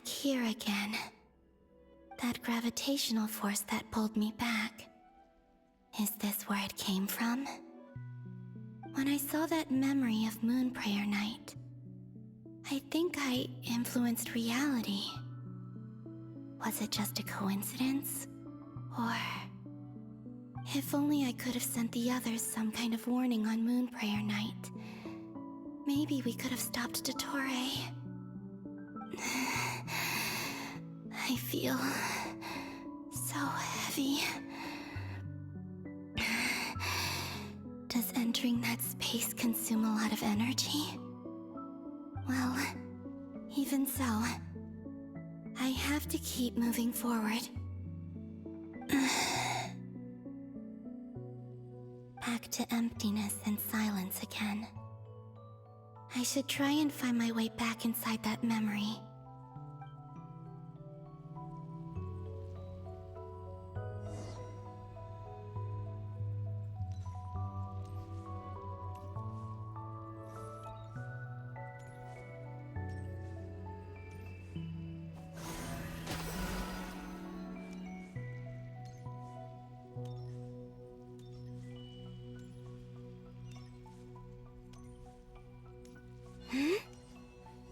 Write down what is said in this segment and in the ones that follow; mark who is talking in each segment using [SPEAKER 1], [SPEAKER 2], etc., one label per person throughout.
[SPEAKER 1] back here again. That gravitational force that pulled me back. Is this where it came from? When I saw that memory of Moon Prayer Night, I think I influenced reality. Was it just a coincidence? Or... if only I could have sent the others some kind of warning on Moon Prayer Night. Maybe we could have stopped Dottore. I feel so heavy. Does entering that space consume a lot of energy? Well, even so, I have to keep moving forward. Back to emptiness and silence again. I should try and find my way back inside that memory.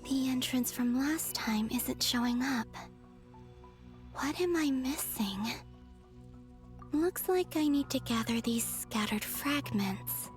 [SPEAKER 1] The entrance from last time isn't showing up. What am I missing? Looks like I need to gather these scattered fragments.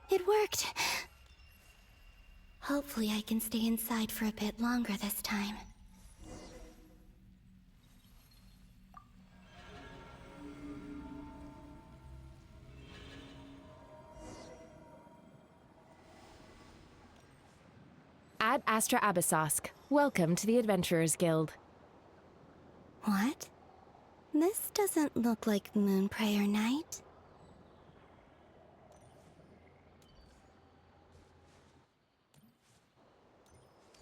[SPEAKER 1] It worked! Hopefully I can stay inside for a bit longer this time.
[SPEAKER 2] Ad Astra Abyssosk. Welcome to the Adventurers Guild.
[SPEAKER 1] What? This doesn't look like Moon Prayer Night.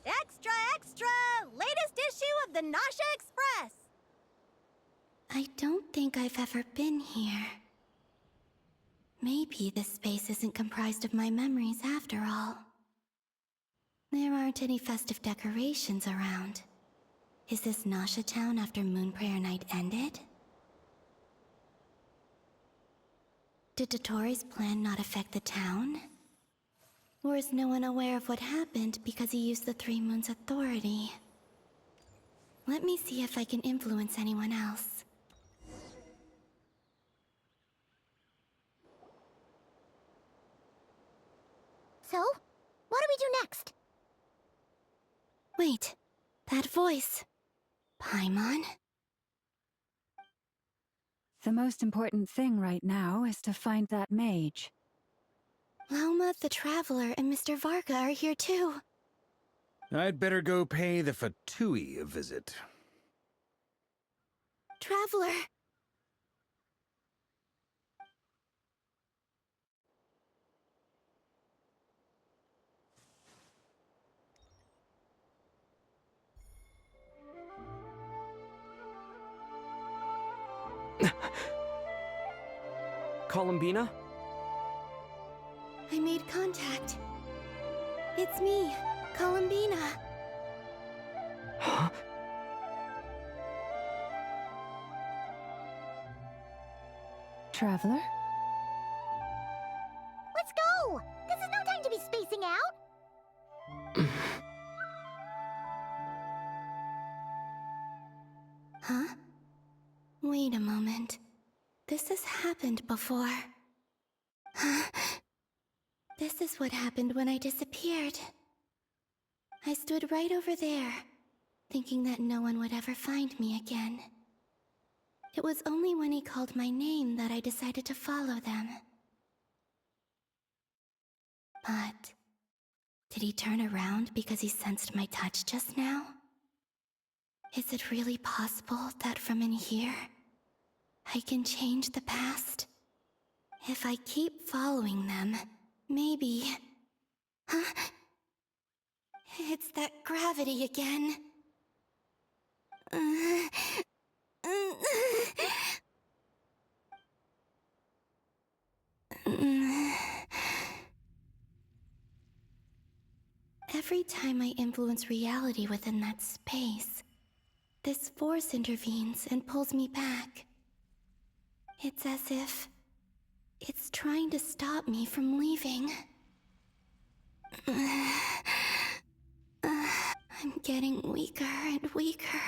[SPEAKER 3] Extra, extra! Latest issue of the Nasha Express!
[SPEAKER 1] I don't think I've ever been here. Maybe this space isn't comprised of my memories after all. There aren't any festive decorations around. Is this Nasha Town after Moon Prayer Night ended? Did Dottore's plan not affect the town? Or is no one aware of what happened because he used the Three Moons' authority? Let me see if I can influence anyone else.
[SPEAKER 3] So, what do we do next?
[SPEAKER 1] Wait, that voice. Paimon?
[SPEAKER 4] The most important thing right now is to find that mage.
[SPEAKER 1] Lauma the Traveler and Mr. Varga are here too.
[SPEAKER 5] I'd better go pay the Fatui a visit.
[SPEAKER 1] Traveler!
[SPEAKER 6] Columbina?
[SPEAKER 1] I made contact. It's me, Columbina.
[SPEAKER 6] Huh?
[SPEAKER 4] Traveler?
[SPEAKER 3] Let's go! This is no time to be spacing out!
[SPEAKER 1] Huh? Wait a moment. This has happened before. This is what happened when I disappeared. I stood right over there, thinking that no one would ever find me again. It was only when he called my name that I decided to follow them. But did he turn around because he sensed my touch just now? Is it really possible that from in here, I can change the past? If I keep following them, maybe... Huh? It's that gravity again. Every time I influence reality within that space, this force intervenes and pulls me back. It's as if it's trying to stop me from leaving. I'm getting weaker and weaker.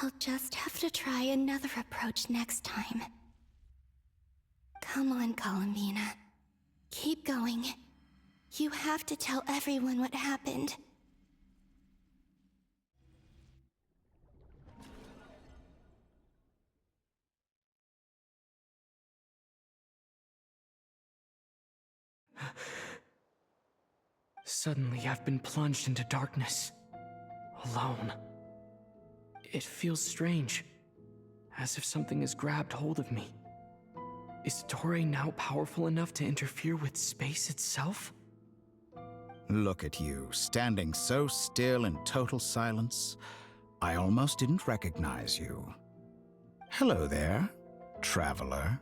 [SPEAKER 1] I'll just have to try another approach next time. Come on, Columbina. Keep going. You have to tell everyone what happened.
[SPEAKER 6] Suddenly, I've been plunged into darkness. Alone. It feels strange. As if something has grabbed hold of me. Is Toray now powerful enough to interfere with space itself?
[SPEAKER 5] Look at you, standing so still in total silence. I almost didn't recognize you. Hello there, traveler.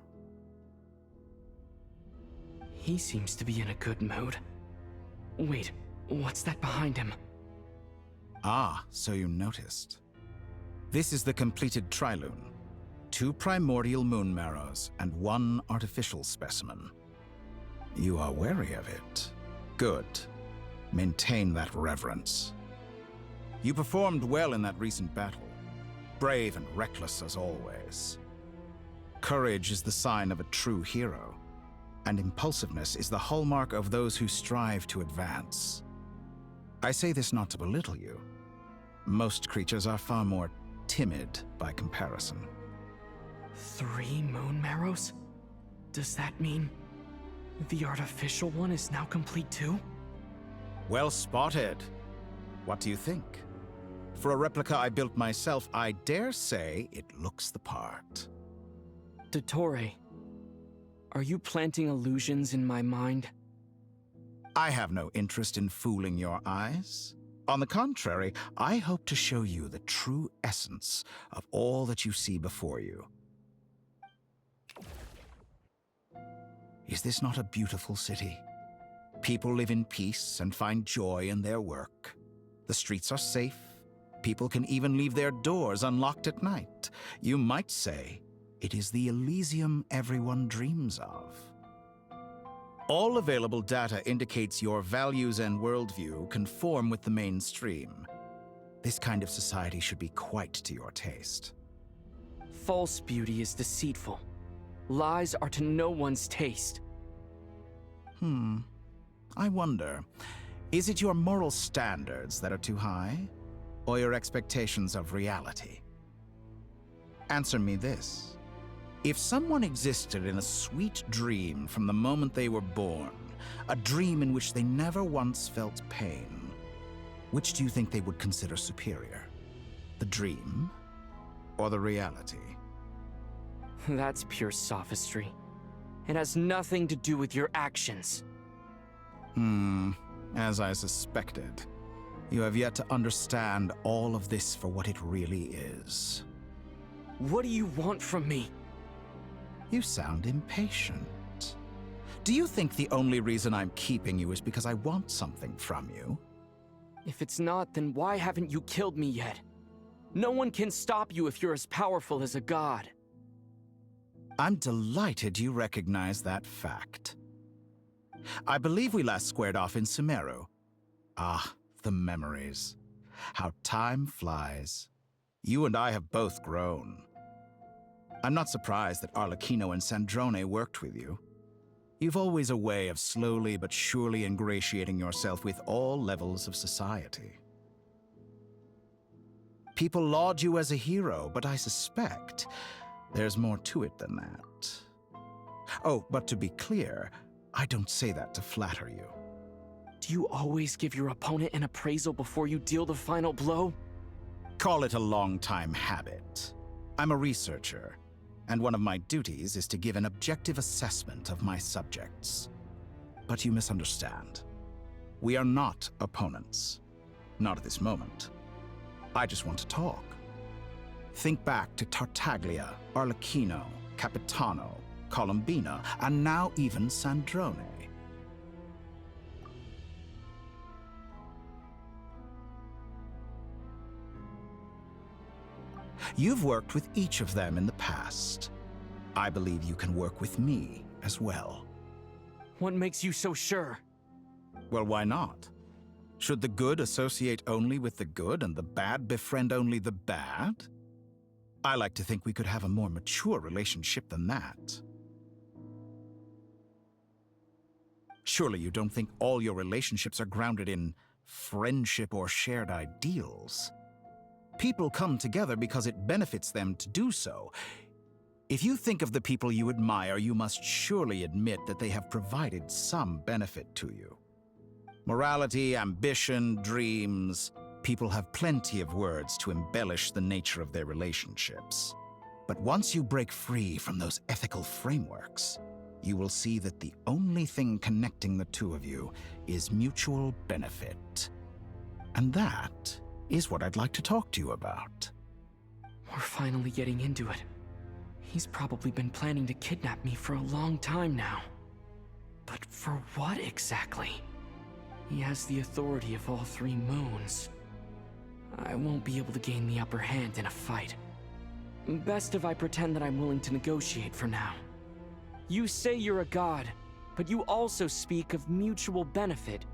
[SPEAKER 6] He seems to be in a good mood. Wait, what's that behind him?
[SPEAKER 5] Ah, so you noticed. This is the completed Trilune. 2 primordial moon marrows and 1 artificial specimen. You are wary of it. Good. Maintain that reverence. You performed well in that recent battle. Brave and reckless as always. Courage is the sign of a true hero, and impulsiveness is the hallmark of those who strive to advance. I say this not to belittle you. Most creatures are far more timid by comparison.
[SPEAKER 6] 3 moon marrows? Does that mean the artificial one is now complete too?
[SPEAKER 5] Well spotted. What do you think? For a replica I built myself, I dare say it looks the part.
[SPEAKER 6] Toray, are you planting illusions in my mind?
[SPEAKER 5] I have no interest in fooling your eyes. On the contrary, I hope to show you the true essence of all that you see before you. Is this not a beautiful city? People live in peace and find joy in their work. The streets are safe. People can even leave their doors unlocked at night. You might say it is the Elysium everyone dreams of. All available data indicates your values and worldview conform with the mainstream. This kind of society should be quite to your taste.
[SPEAKER 6] False beauty is deceitful. Lies are to no one's taste.
[SPEAKER 5] I wonder, is it your moral standards that are too high, or your expectations of reality? Answer me this. If someone existed in a sweet dream from the moment they were born, a dream in which they never once felt pain, which do you think they would consider superior? The dream, or the reality?
[SPEAKER 6] That's pure sophistry. It has nothing to do with your actions.
[SPEAKER 5] As I suspected. You have yet to understand all of this for what it really is.
[SPEAKER 6] What do you want from me?
[SPEAKER 5] You sound impatient. Do you think the only reason I'm keeping you is because I want something from you?
[SPEAKER 6] If it's not, then why haven't you killed me yet? No one can stop you if you're as powerful as a god.
[SPEAKER 5] I'm delighted you recognize that fact. I believe we last squared off in Sumeru. Ah, the memories. How time flies. You and I have both grown. I'm not surprised that Arlecchino and Sandrone worked with you. You've always a way of slowly but surely ingratiating yourself with all levels of society. People laud you as a hero, but I suspect there's more to it than that. Oh, but to be clear, I don't say that to flatter you.
[SPEAKER 6] Do you always give your opponent an appraisal before you deal the final blow?
[SPEAKER 5] Call it a long-time habit. I'm a researcher, and one of my duties is to give an objective assessment of my subjects. But you misunderstand. We are not opponents. Not at this moment. I just want to talk. Think back to Tartaglia, Arlecchino, Capitano, Columbina, and now even Sandrone. You've worked with each of them in the past. I believe you can work with me as well.
[SPEAKER 6] What makes you so sure?
[SPEAKER 5] Well, why not? Should the good associate only with the good and the bad befriend only the bad? I like to think we could have a more mature relationship than that. Surely you don't think all your relationships are grounded in friendship or shared ideals? People come together because it benefits them to do so. If you think of the people you admire, you must surely admit that they have provided some benefit to you. Morality, ambition, dreams. People have plenty of words to embellish the nature of their relationships. But once you break free from those ethical frameworks, you will see that the only thing connecting the two of you is mutual benefit. And that is what I'd like to talk to you about.
[SPEAKER 6] We're finally getting into it. He's probably been planning to kidnap me for a long time now. But for what exactly? He has the authority of all three moons. I won't be able to gain the upper hand in a fight. Best if I pretend that I'm willing to negotiate for now. You say you're a god, but you also speak of mutual benefit.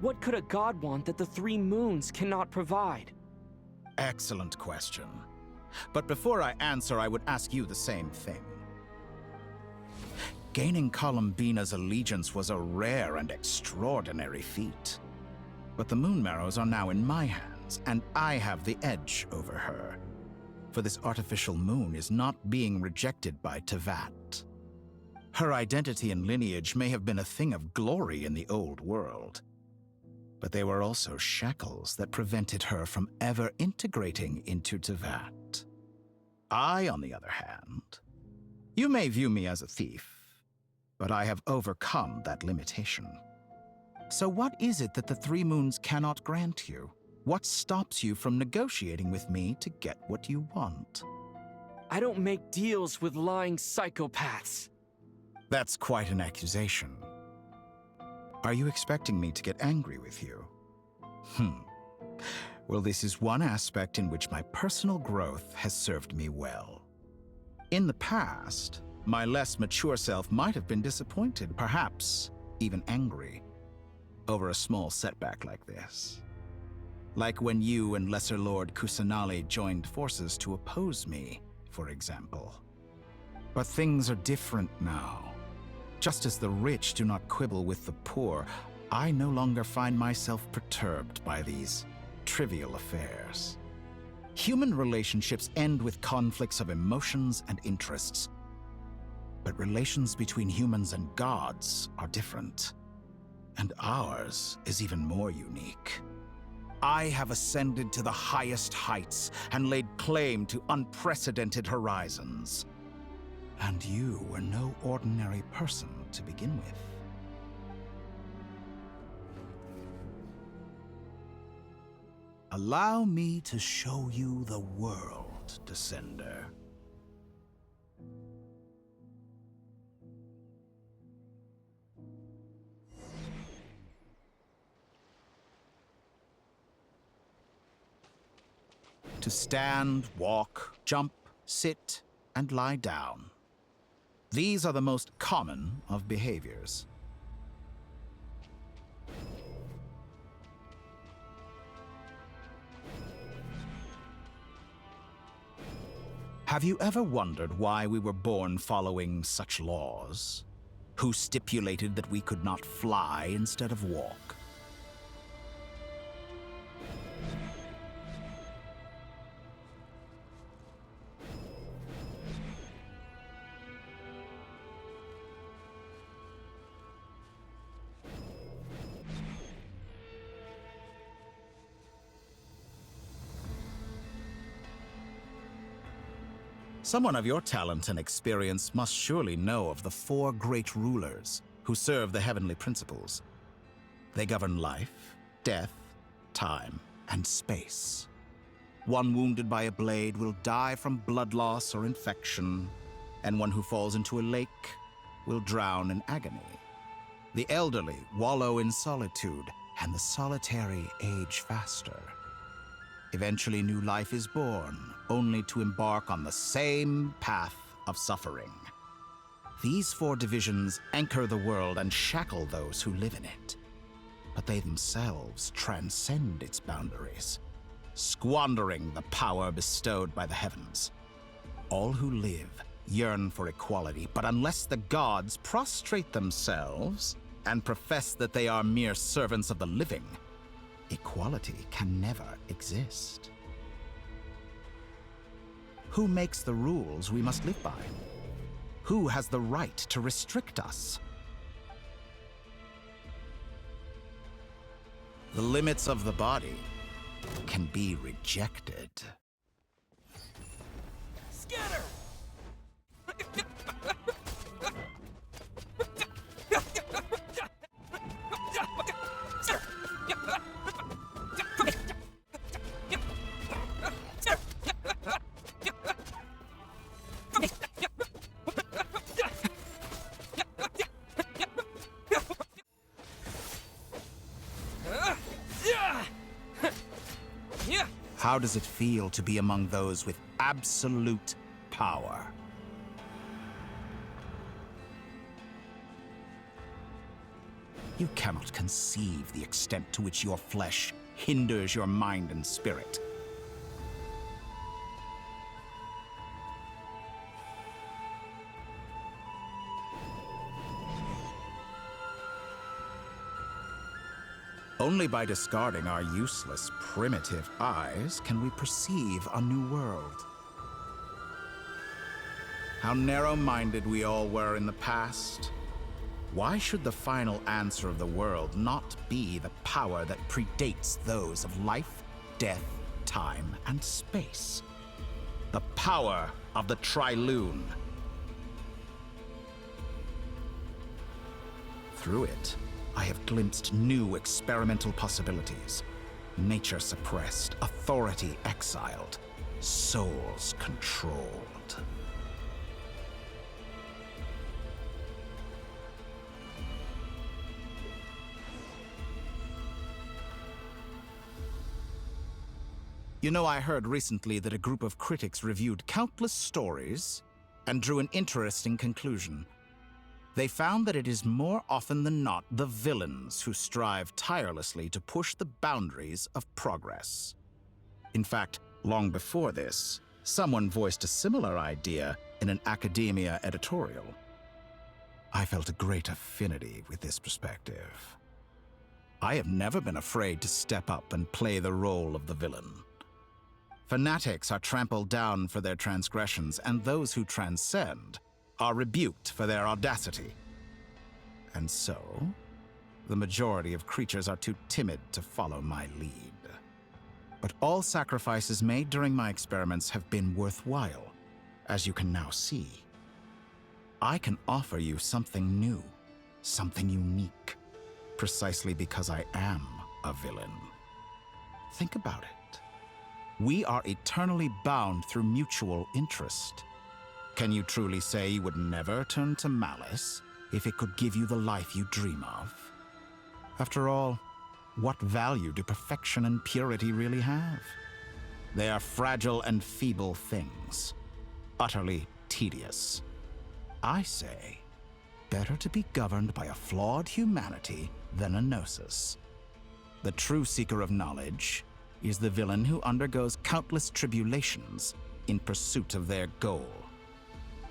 [SPEAKER 6] What could a god want that the three moons cannot provide?
[SPEAKER 5] Excellent question. But before I answer, I would ask you the same thing. Gaining Columbina's allegiance was a rare and extraordinary feat. But the Moon Marrows are now in my hands, and I have the edge over her. For this artificial moon is not being rejected by Tevat. Her identity and lineage may have been a thing of glory in the old world, but they were also shackles that prevented her from ever integrating into Tevat. I, on the other hand, you may view me as a thief, but I have overcome that limitation. So what is it that the three moons cannot grant you? What stops you from negotiating with me to get what you want?
[SPEAKER 6] I don't make deals with lying psychopaths.
[SPEAKER 5] That's quite an accusation. Are you expecting me to get angry with you? Well, this is one aspect in which my personal growth has served me well. In the past, my less mature self might have been disappointed, perhaps even angry, over a small setback like this. Like when you and Lesser Lord Kusanali joined forces to oppose me, for example. But things are different now. Just as the rich do not quibble with the poor, I no longer find myself perturbed by these trivial affairs. Human relationships end with conflicts of emotions and interests. But relations between humans and gods are different. And ours is even more unique. I have ascended to the highest heights and laid claim to unprecedented horizons. And you were no ordinary person to begin with. Allow me to show you the world, Descender. To stand, walk, jump, sit, and lie down. These are the most common of behaviors. Have you ever wondered why we were born following such laws? Who stipulated that we could not fly instead of walk? Someone of your talent and experience must surely know of the 4 great rulers who serve the heavenly principles. They govern life, death, time, and space. One wounded by a blade will die from blood loss or infection, and one who falls into a lake will drown in agony. The elderly wallow in solitude, and the solitary age faster. Eventually, new life is born, only to embark on the same path of suffering. These 4 divisions anchor the world and shackle those who live in it. But they themselves transcend its boundaries, squandering the power bestowed by the heavens. All who live yearn for equality, but unless the gods prostrate themselves and profess that they are mere servants of the living, equality can never exist. Who makes the rules we must live by? Who has the right to restrict us? The limits of the body can be rejected.
[SPEAKER 7] Scatter!
[SPEAKER 5] How does it feel to be among those with absolute power? You cannot conceive the extent to which your flesh hinders your mind and spirit. Only by discarding our useless, primitive eyes can we perceive a new world. How narrow-minded we all were in the past. Why should the final answer of the world not be the power that predates those of life, death, time, and space? The power of the Trilune. Through it, I have glimpsed new experimental possibilities. Nature suppressed, authority exiled, souls controlled. You know, I heard recently that a group of critics reviewed countless stories and drew an interesting conclusion. They found that it is more often than not the villains who strive tirelessly to push the boundaries of progress. In fact, long before this, someone voiced a similar idea in an academia editorial. I felt a great affinity with this perspective. I have never been afraid to step up and play the role of the villain. Fanatics are trampled down for their transgressions, and those who transcend are rebuked for their audacity. And so, the majority of creatures are too timid to follow my lead. But all sacrifices made during my experiments have been worthwhile, as you can now see. I can offer you something new, something unique, precisely because I am a villain. Think about it. We are eternally bound through mutual interest. Can you truly say you would never turn to malice if it could give you the life you dream of? After all, what value do perfection and purity really have? They are fragile and feeble things, utterly tedious. I say, better to be governed by a flawed humanity than a gnosis. The true seeker of knowledge is the villain who undergoes countless tribulations in pursuit of their goal.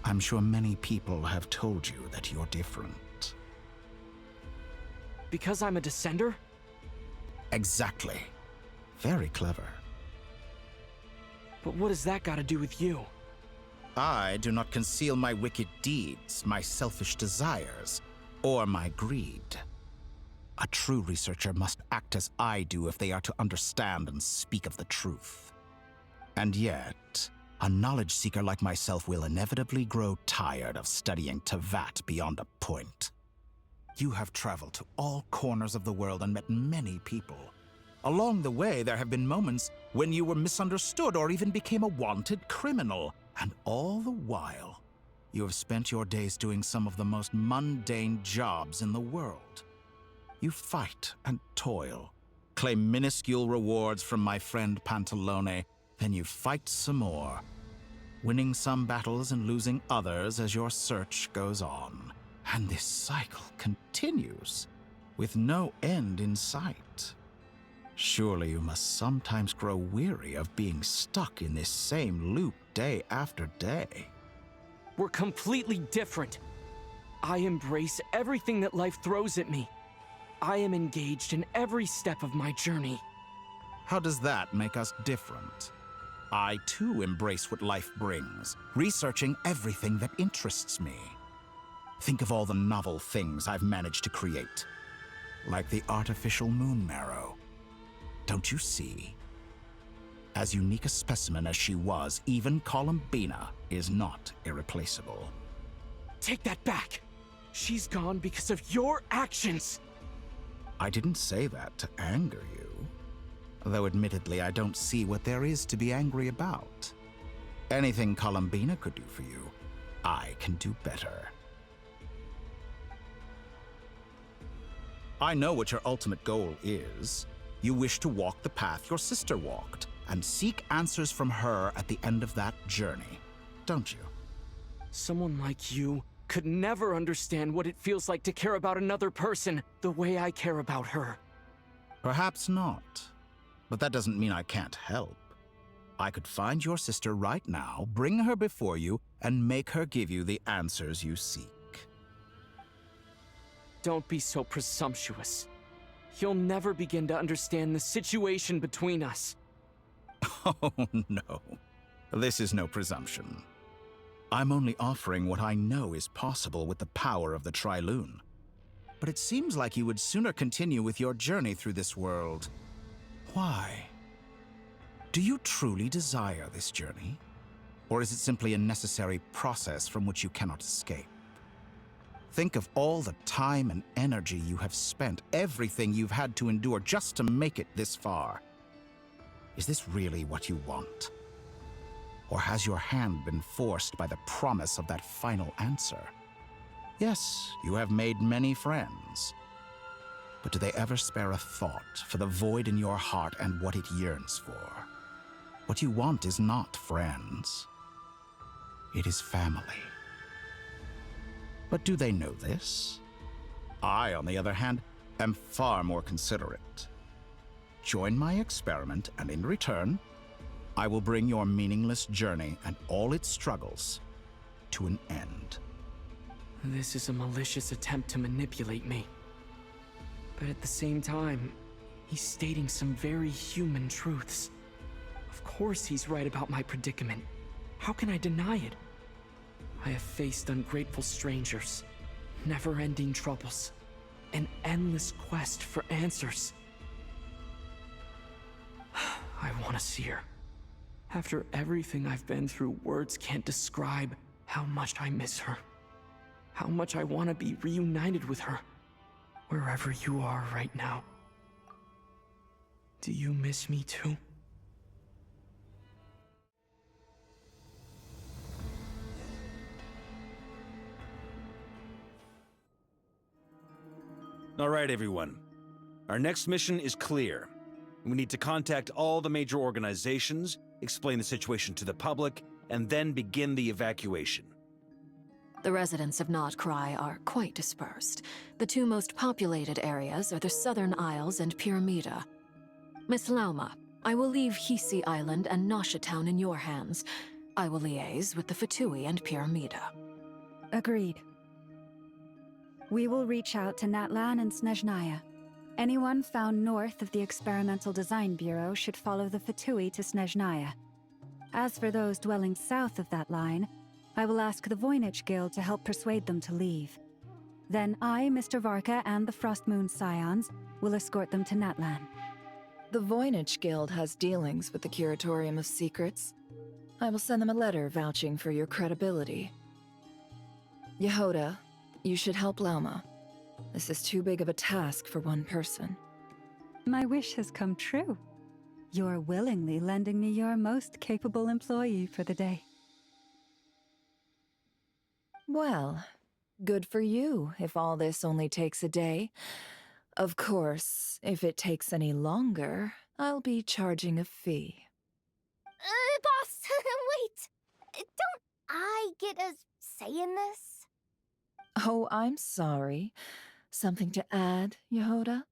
[SPEAKER 5] I'm sure many people have told you that you're different.
[SPEAKER 6] Because I'm a descender?
[SPEAKER 5] Exactly. Very clever.
[SPEAKER 6] But what has that got to do with you?
[SPEAKER 5] I do not conceal my wicked deeds, my selfish desires, or my greed. A true researcher must act as I do if they are to understand and speak of the truth. And yet, A knowledge seeker like myself will inevitably grow tired of studying Tevat beyond a point. You have traveled to all corners of the world and met many people. Along the way, there have been moments when you were misunderstood or even became a wanted criminal. And all the while, you have spent your days doing some of the most mundane jobs in the world. You fight and toil, claim minuscule rewards from my friend Pantalone, then you fight some more, winning some battles and losing others as your search goes on. And this cycle continues, with no end in sight. Surely you must sometimes grow weary of being stuck in this same loop day after day.
[SPEAKER 6] We're completely different. I embrace everything that life throws at me. I am engaged in every step of my journey.
[SPEAKER 5] How does that make us different? I too embrace what life brings, researching everything that interests me. Think of all the novel things I've managed to create, like the artificial moon marrow. Don't you see? As unique a specimen as she was, even Columbina is not irreplaceable.
[SPEAKER 6] Take that back! She's gone because of your actions!
[SPEAKER 5] I didn't say that to anger you. Though admittedly, I don't see what there is to be angry about. Anything Columbina could do for you, I can do better. I know what your ultimate goal is. You wish to walk the path your sister walked, and seek answers from her at the end of that journey, don't you?
[SPEAKER 6] Someone like you could never understand what it feels like to care about another person the way I care about her.
[SPEAKER 5] Perhaps not. But that doesn't mean I can't help. I could find your sister right now, bring her before you, and make her give you the answers you seek.
[SPEAKER 6] Don't be so presumptuous. You'll never begin to understand the situation between us.
[SPEAKER 5] Oh, no. This is no presumption. I'm only offering what I know is possible with the power of the Trilune. But it seems like you would sooner continue with your journey through this world. Why? Do you truly desire this journey? Or is it simply a necessary process from which you cannot escape? Think of all the time and energy you have spent, everything you've had to endure just to make it this far. Is this really what you want? Or has your hand been forced by the promise of that final answer? Yes, you have made many friends. But do they ever spare a thought for the void in your heart and what it yearns for? What you want is not friends. It is family. But do they know this? I, on the other hand, am far more considerate. Join my experiment, and in return, I will bring your meaningless journey and all its struggles to an end.
[SPEAKER 6] This is a malicious attempt to manipulate me. But at the same time, he's stating some very human truths. Of course he's right about my predicament. How can I deny it? I have faced ungrateful strangers, never-ending troubles, an endless quest for answers. I want to see her. After everything I've been through, words can't describe how much I miss her. How much I want to be reunited with her. Wherever you are right now. Do you miss me too?
[SPEAKER 7] All right, everyone. Our next mission is clear. We need to contact all the major organizations, explain the situation to the public, and then begin the evacuation.
[SPEAKER 8] The residents of Nod-Krai are quite dispersed. The two most populated areas are the Southern Isles and Pyramida. Miss Lauma, I will leave Hisi Island and Nasha Town in your hands. I will liaise with the Fatui and Pyramida.
[SPEAKER 4] Agreed. We will reach out to Natlan and Snezhnaya. Anyone found north of the Experimental Design Bureau should follow the Fatui to Snezhnaya. As for those dwelling south of that line, I will ask the Voynich Guild to help persuade them to leave. Then I, Mr. Varka, and the Frostmoon Scions will escort them to Natlan.
[SPEAKER 9] The Voynich Guild has dealings with the Curatorium of Secrets.
[SPEAKER 2] I will send them a letter vouching for your credibility. Yehoda, you should help Lauma. This is too big of a task for one person.
[SPEAKER 4] My wish has come true. You're willingly lending me your most capable employee for the day.
[SPEAKER 2] Well, good for you if all this only takes a day. Of course, if it takes any longer, I'll be charging a fee.
[SPEAKER 3] Boss, wait. Don't I get a say in this?
[SPEAKER 2] Oh, I'm sorry. Something to add, Yehoda?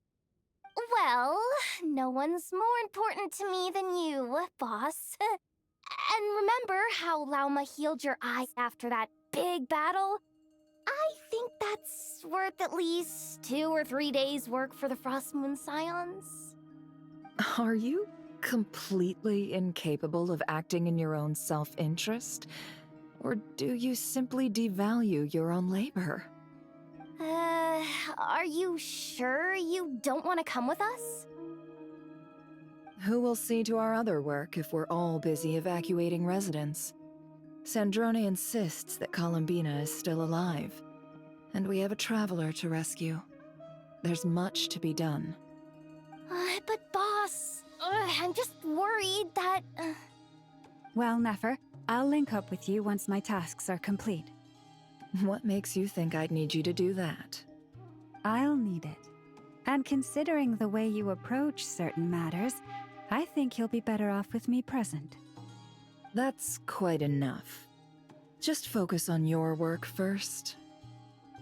[SPEAKER 3] Well, no one's more important to me than you, boss. And remember how Lauma healed your eyes after that big battle? I think that's worth at least 2 or 3 days' work for the Frost Moon Scions.
[SPEAKER 2] Are you completely incapable of acting in your own self-interest? Or do you simply devalue your own labor?
[SPEAKER 3] Are you sure you don't want to come with us?
[SPEAKER 2] Who will see to our other work if we're all busy evacuating residents? Sandrone insists that Columbina is still alive, and we have a traveler to rescue. There's much to be done.
[SPEAKER 3] But boss, I'm just worried that...
[SPEAKER 4] Well, Nefer, I'll link up with you once my tasks are complete.
[SPEAKER 2] What makes you think I'd need you to do that?
[SPEAKER 4] I'll need it. And considering the way you approach certain matters, I think you'll be better off with me present.
[SPEAKER 2] That's quite enough. Just focus on your work first.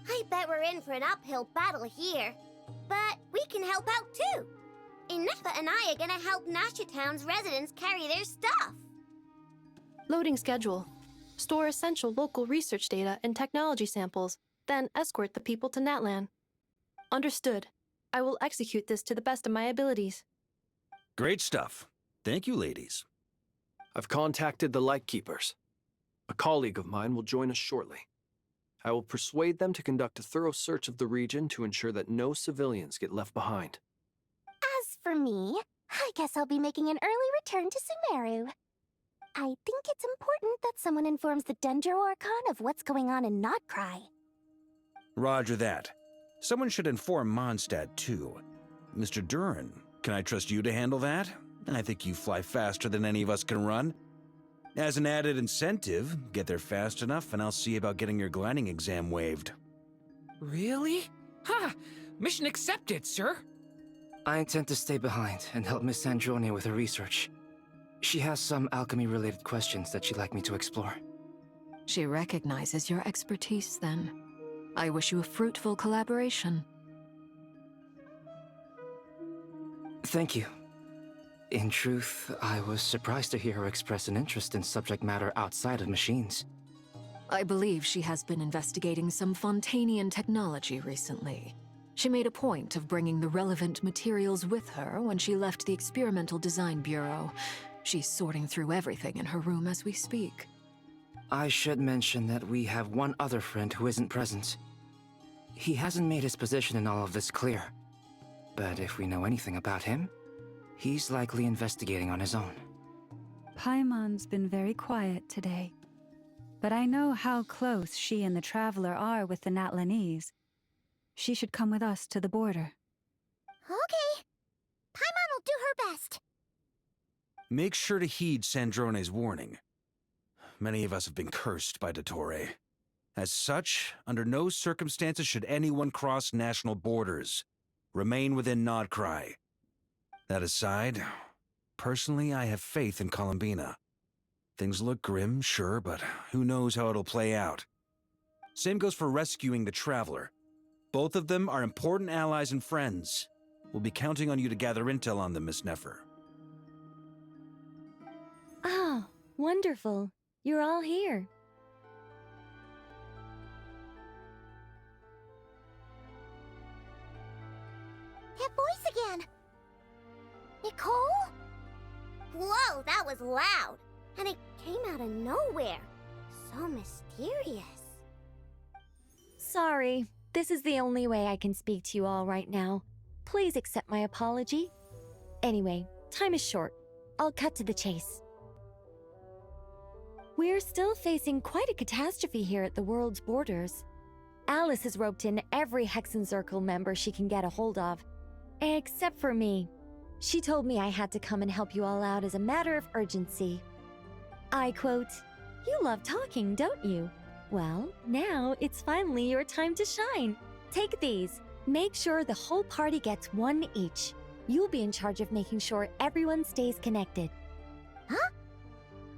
[SPEAKER 3] I bet we're in for an uphill battle here. But we can help out too. Inefa and I are gonna help Nasha Town's residents carry their stuff.
[SPEAKER 9] Loading schedule. Store essential local research data and technology samples, then escort the people to Natlan. Understood. I will execute this to the best of my abilities.
[SPEAKER 7] Great stuff. Thank you, ladies.
[SPEAKER 6] I've contacted the Lightkeepers. A colleague of mine will join us shortly. I will persuade them to conduct a thorough search of the region to ensure that no civilians get left behind.
[SPEAKER 3] As for me, I guess I'll be making an early return to Sumeru. I think it's important that someone informs the Dendro Archon of what's going on in Nod-Krai.
[SPEAKER 7] Roger that. Someone should inform Mondstadt, too. Mr. Duran, can I trust you to handle that? I think you fly faster than any of us can run. As an added incentive, get there fast enough and I'll see about getting your gliding exam waived.
[SPEAKER 10] Really? Ha! Mission accepted, sir.
[SPEAKER 11] I intend to stay behind and help Miss Sandrone with her research. She has some alchemy-related questions that she'd like me to explore.
[SPEAKER 8] She recognizes your expertise, then. I wish you a fruitful collaboration.
[SPEAKER 11] Thank you. In truth, I was surprised to hear her express an interest in subject matter outside of machines.
[SPEAKER 8] I believe she has been investigating some Fontanian technology recently. She made a point of bringing the relevant materials with her when she left the Experimental Design Bureau. She's sorting through everything in her room as we speak.
[SPEAKER 11] I should mention that we have one other friend who isn't present. He hasn't made his position in all of this clear. But if we know anything about him, he's likely investigating on his own.
[SPEAKER 4] Paimon's been very quiet today. But I know how close she and the Traveler are with the Natlanese. She should come with us to the border.
[SPEAKER 3] Okay. Paimon will do her best.
[SPEAKER 7] Make sure to heed Sandrone's warning. Many of us have been cursed by Dottore. As such, under no circumstances should anyone cross national borders. Remain within Nod-Krai. That aside, personally I have faith in Columbina. Things look grim, sure, but who knows how it'll play out. Same goes for rescuing the Traveler. Both of them are important allies and friends. We'll be counting on you to gather intel on them, Miss Nefer.
[SPEAKER 12] Oh, wonderful. You're all here.
[SPEAKER 3] That voice again! Nicole? Whoa, that was loud! And it came out of nowhere. So mysterious.
[SPEAKER 12] Sorry, this is the only way I can speak to you all right now. Please accept my apology. Anyway, time is short. I'll cut to the chase. We're still facing quite a catastrophe here at the world's borders. Alice has roped in every Hexen Circle member she can get a hold of. Except for me. She told me I had to come and help you all out as a matter of urgency. I quote, "You love talking, don't you? Well, now it's finally your time to shine. Take these. Make sure the whole party gets one each. You'll be in charge of making sure everyone stays connected."
[SPEAKER 3] Huh?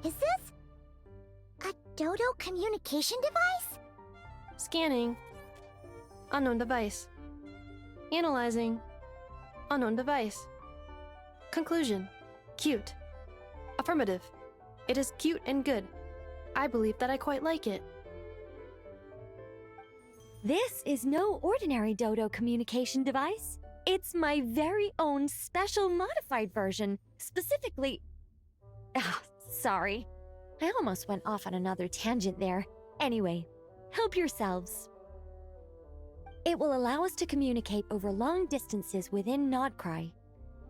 [SPEAKER 3] Is this a Dodo communication device?
[SPEAKER 9] Scanning. Unknown device. Analyzing. Unknown device. Conclusion. Cute. Affirmative. It is cute and good. I believe that I quite like it.
[SPEAKER 12] This is no ordinary Dodo communication device. It's my very own special modified version, specifically... sorry. I almost went off on another tangent there. Anyway, help yourselves. It will allow us to communicate over long distances within Nod-Krai.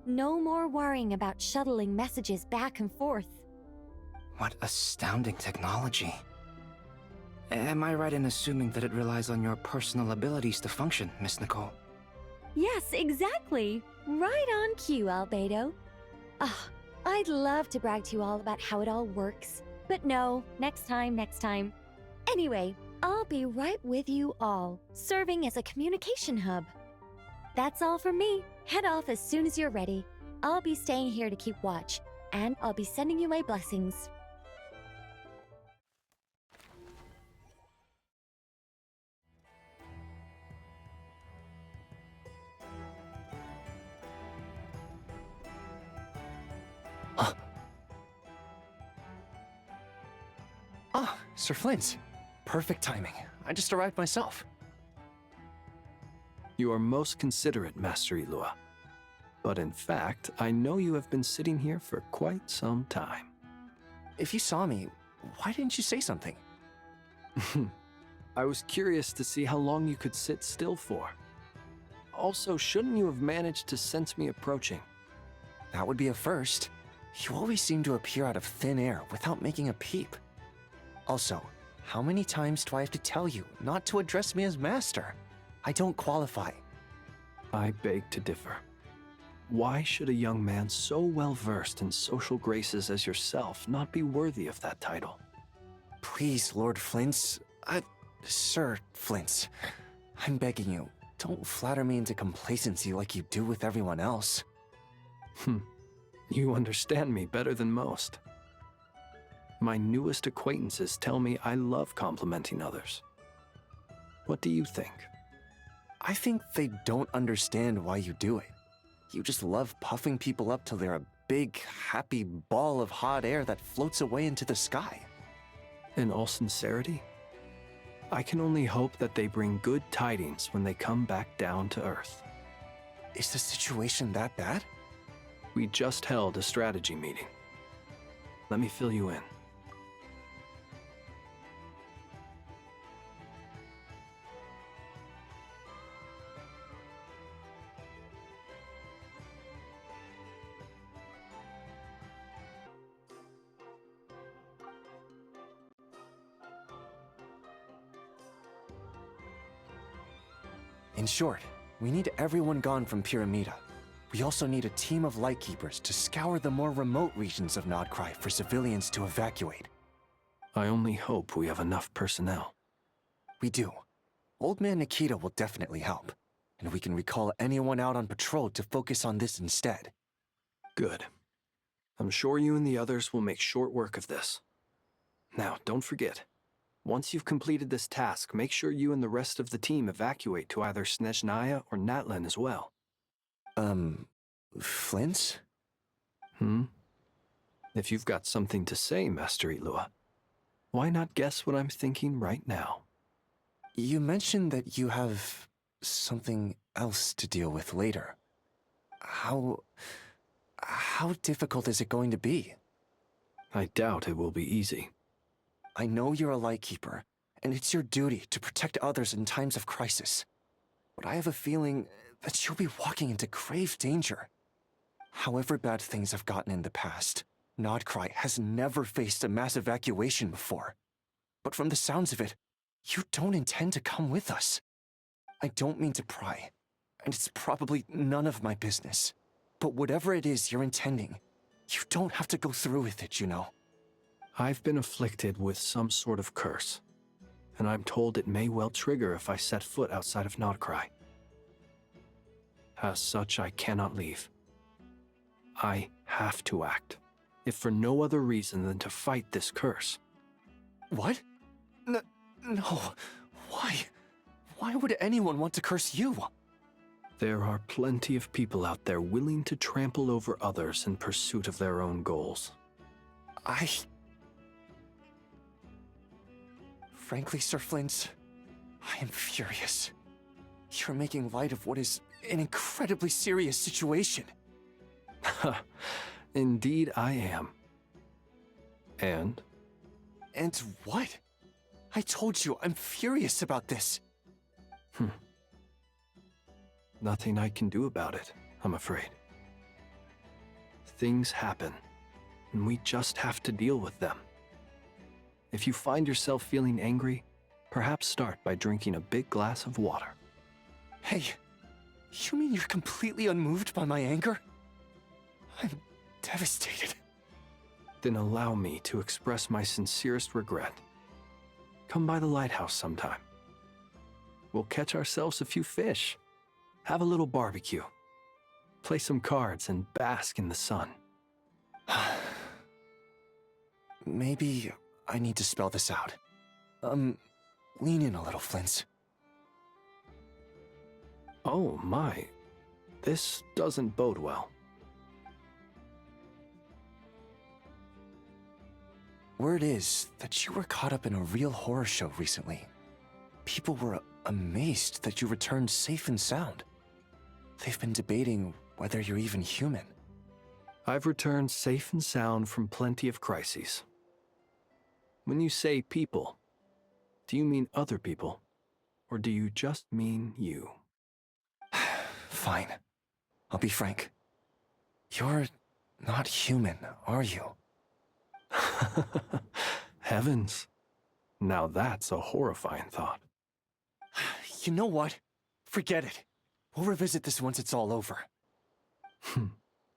[SPEAKER 12] No more worrying about shuttling messages back and forth.
[SPEAKER 11] What astounding technology. Am I right in assuming that it relies on your personal abilities to function, Miss Nicole?
[SPEAKER 12] Yes, exactly. Right on cue, Albedo. I'd love to brag to you all about how it all works. But no, next time. Anyway, I'll be right with you all, serving as a communication hub. That's all from me. Head off as soon as you're ready. I'll be staying here to keep watch, and I'll be sending you my blessings.
[SPEAKER 13] Sir Flint. Perfect timing. I just arrived myself.
[SPEAKER 6] You are most considerate, Master Ilua. But in fact, I know you have been sitting here for quite some time.
[SPEAKER 13] If you saw me, why didn't you say something?
[SPEAKER 6] I was curious to see how long you could sit still for. Also, shouldn't you have managed to sense me approaching?
[SPEAKER 13] That would be a first. You always seem to appear out of thin air without making a peep. Also, how many times do I have to tell you not to address me as master? I don't qualify.
[SPEAKER 6] I beg to differ. Why should a young man so well-versed in social graces as yourself not be worthy of that title?
[SPEAKER 13] Please, Lord Flint's... Sir Flint's. I'm begging you, don't flatter me into complacency like you do with everyone else.
[SPEAKER 6] You understand me better than most. My newest acquaintances tell me I love complimenting others. What do you think?
[SPEAKER 13] I think they don't understand why you do it. You just love puffing people up till they're a big, happy ball of hot air that floats away into the sky.
[SPEAKER 6] In all sincerity, I can only hope that they bring good tidings when they come back down to Earth.
[SPEAKER 13] Is the situation that bad?
[SPEAKER 6] We just held a strategy meeting. Let me fill you in.
[SPEAKER 13] In short, we need everyone gone from Pyramida. We also need a team of Lightkeepers to scour the more remote regions of Nod-Krai for civilians to evacuate.
[SPEAKER 6] I only hope we have enough personnel.
[SPEAKER 13] We do. Old Man Nikita will definitely help, and we can recall anyone out on patrol to focus on this instead.
[SPEAKER 6] Good. I'm sure you and the others will make short work of this. Now, don't forget, once you've completed this task, make sure you and the rest of the team evacuate to either Snezhnaya or Natlan as well.
[SPEAKER 13] Flint?
[SPEAKER 6] If you've got something to say, Master Ilua, why not guess what I'm thinking right now?
[SPEAKER 13] You mentioned that you have something else to deal with later. How difficult is it going to be?
[SPEAKER 6] I doubt it will be easy.
[SPEAKER 13] I know you're a Lightkeeper, and it's your duty to protect others in times of crisis. But I have a feeling that you'll be walking into grave danger. However bad things have gotten in the past, Nod-Krai has never faced a mass evacuation before. But from the sounds of it, you don't intend to come with us. I don't mean to pry, and it's probably none of my business. But whatever it is you're intending, you don't have to go through with it, you know.
[SPEAKER 6] I've been afflicted with some sort of curse, and I'm told it may well trigger if I set foot outside of Nod-Krai. As such, I cannot leave. I have to act, if for no other reason than to fight this curse.
[SPEAKER 13] What? No. Why? Why would anyone want to curse you?
[SPEAKER 6] There are plenty of people out there willing to trample over others in pursuit of their own goals.
[SPEAKER 13] Frankly, Sir Flint, I am furious. You're making light of what is an incredibly serious situation.
[SPEAKER 6] Indeed I am. And?
[SPEAKER 13] And what? I told you, I'm furious about this.
[SPEAKER 6] Nothing I can do about it, I'm afraid. Things happen, and we just have to deal with them. If you find yourself feeling angry, perhaps start by drinking a big glass of water.
[SPEAKER 13] Hey, you mean you're completely unmoved by my anger? I'm devastated.
[SPEAKER 6] Then allow me to express my sincerest regret. Come by the lighthouse sometime. We'll catch ourselves a few fish, have a little barbecue, play some cards, and bask in the sun.
[SPEAKER 13] Maybe I need to spell this out. Lean in a little, Flint.
[SPEAKER 6] Oh my, this doesn't bode well.
[SPEAKER 13] Word is that you were caught up in a real horror show recently. People were amazed that you returned safe and sound. They've been debating whether you're even human.
[SPEAKER 6] I've returned safe and sound from plenty of crises. When you say people, do you mean other people, or do you just mean you?
[SPEAKER 13] Fine. I'll be frank. You're not human, are you?
[SPEAKER 6] Heavens. Now that's a horrifying thought.
[SPEAKER 13] You know what? Forget it. We'll revisit this once it's all over.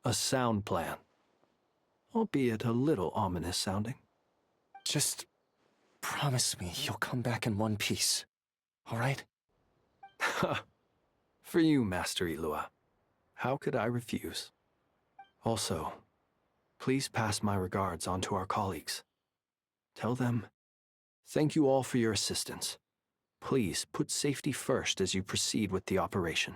[SPEAKER 6] A sound plan. Albeit a little ominous sounding.
[SPEAKER 13] Just promise me you'll come back in one piece, all right?
[SPEAKER 6] For you, Master Ilua. How could I refuse? Also, please pass my regards on to our colleagues. Tell them, thank you all for your assistance. Please put safety first as you proceed with the operation.